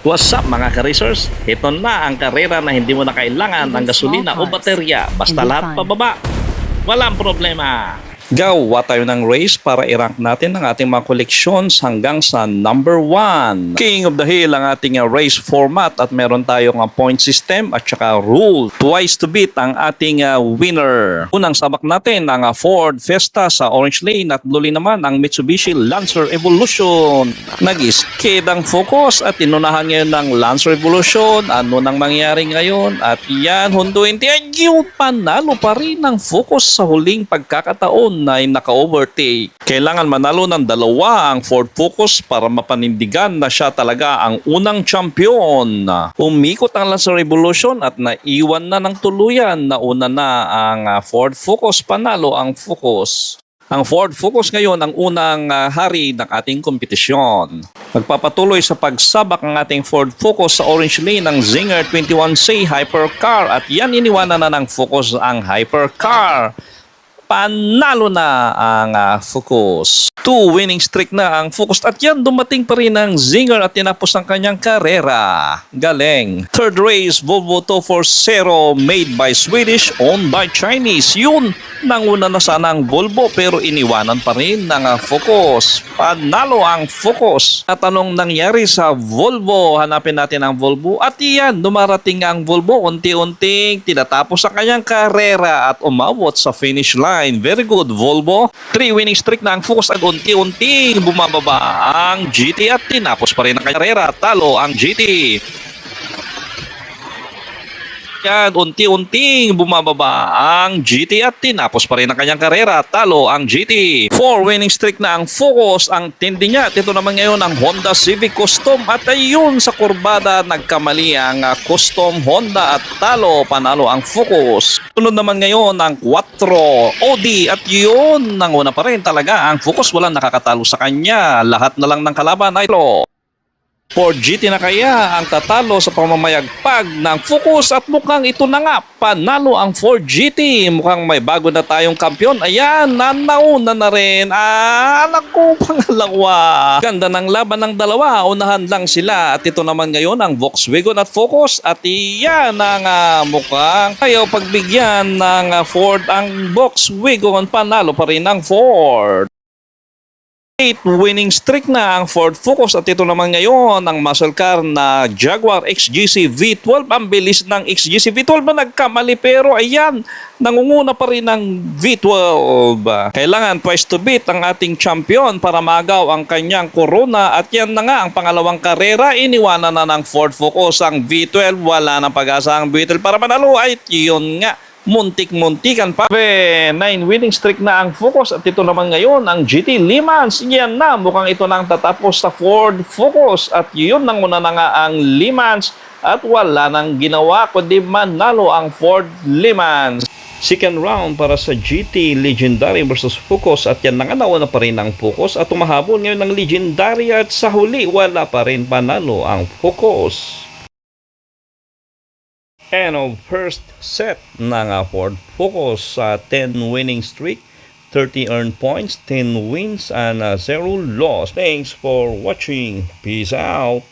What's up mga ka-racers? Ito na ang karera na hindi mo na kailangan ng gasolina o baterya. Basta lahat pababa. Walang problema. Gawa tayo ng race para i-rank natin ang ating mga collections hanggang sa number 1. King of the Hill ang ating race format at meron tayong point system at saka rule. Twice to beat ang ating winner. Unang sabak natin ang Ford Fiesta sa orange lane at blue lane naman ang Mitsubishi Lancer Evolution. Nag-skid ang focus at inunahan ngayon ng Lancer Evolution. Ano nang mangyari ngayon? At yan, Honda 20 ayun, panalo pa rin ang focus sa huling pagkakataon na naka-overtake. Kailangan manalo ng dalawa ang Ford Focus para mapanindigan na siya talaga ang unang champion. Umikot ang Lancer Revolution at naiwan na ng tuluyan. Nauna na ang Ford Focus, panalo ang Focus. Ang Ford Focus ngayon ang unang hari ng ating kompetisyon. Magpapatuloy sa pagsabak ng ating Ford Focus sa orange lane ng Zinger 21C Hypercar at yan iniwanan na ng Focus ang Hypercar. Panalo na ang Focus. 2 winning streak na ang Focus at yan dumating pa rin ang Zinger at tinapos ang kanyang karera. Galing. Third race, Volvo 240 made by Swedish, owned by Chinese. Yun, nanguna na sana ang Volvo pero iniwanan pa rin ng Focus. Panalo ang Focus. At anong nangyari sa Volvo? Hanapin natin ang Volvo at yan, dumarating ang Volvo. Unti-unting tinatapos ang kanyang karera at umabot sa finish line. Very good, Volvo. 3 winning streak na ang Focus at unti-unting bumababa ang GT at tinapos pa rin ang karera. Talo ang GT. Yan, unti-unting bumababa ang GT at tinapos pa rin ang kanyang karera. Talo ang GT. 4 winning streak na ang Focus. Ang tindi niya, ito naman ngayon ang Honda Civic Custom. At ayun sa kurbada, nagkamali ang Custom Honda at talo, panalo ang Focus. Sunod naman ngayon ang 4 Audi at yun, nanguna pa rin talaga ang Focus. Walang nakakatalo sa kanya. Lahat na lang ng kalaban ay talo. Ford GT na kaya ang tatalo sa pamamayagpag ng Focus at mukhang ito na nga, panalo ang Ford GT. Mukhang may bago na tayong kampiyon. Ayan, nauna na rin. Anak ko, pangalawa. Ganda ng laban ng dalawa. Unahan lang sila. At ito naman ngayon ang Volkswagen at Focus. At iyan ang mukhang ayaw pagbigyan ng Ford ang Volkswagen. Panalo pa rin ang Ford. 8 winning streak na ang Ford Focus at ito naman ngayon ang muscle car na Jaguar XGC V12. Ang bilis ng XGC V12 na nagkamali pero ayan, nangunguna pa rin ng V12. Kailangan twice to beat ang ating champion para magaw ang kanyang corona at yan na nga ang pangalawang karera. Iniwanan na ng Ford Focus ang V12. Wala nang pag-asa ang V12 para manalo ay yun nga. Muntik-muntikan pa. 9 winning streak na ang Focus at ito naman ngayon ang GT Le Mans. Yan na, mukhang ito nang tatapos sa Ford Focus at yun nanguna na nga ang Le Mans at wala nang ginawa kundi manalo ang Ford Le Mans. Second round para sa GT Legendary versus Focus at yan nga nauna pa rin ang Focus at tumahabol ngayon ng Legendary at sa huli wala pa rin panalo ang Focus. End of first set ng Ford Focus sa 10 winning streak, 30 earned points, 10 wins and 0 loss. Thanks for watching. Peace out.